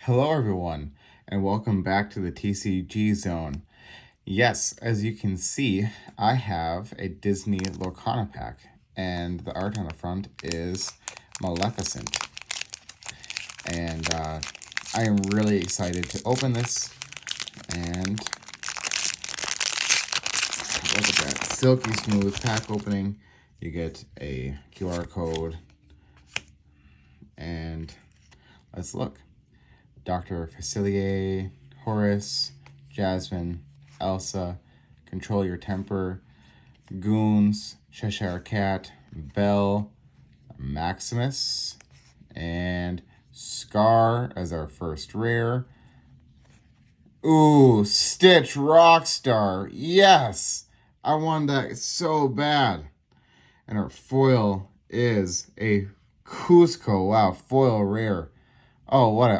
Hello everyone, and welcome back to the TCG Zone. Yes, as you can see, I have a Disney Lorcana pack, and the art on the front is Maleficent. And I am really excited to open this, and look at that silky smooth pack opening. You get a QR code, and let's look. Dr. Facilier, Horace, Jasmine, Elsa, Control Your Temper, Goons, Cheshire Cat, Belle, Maximus, and Scar as our first rare. Ooh, Stitch Rockstar. Yes! I want that so bad. And our foil is a Cusco. Wow, foil rare. Oh, what a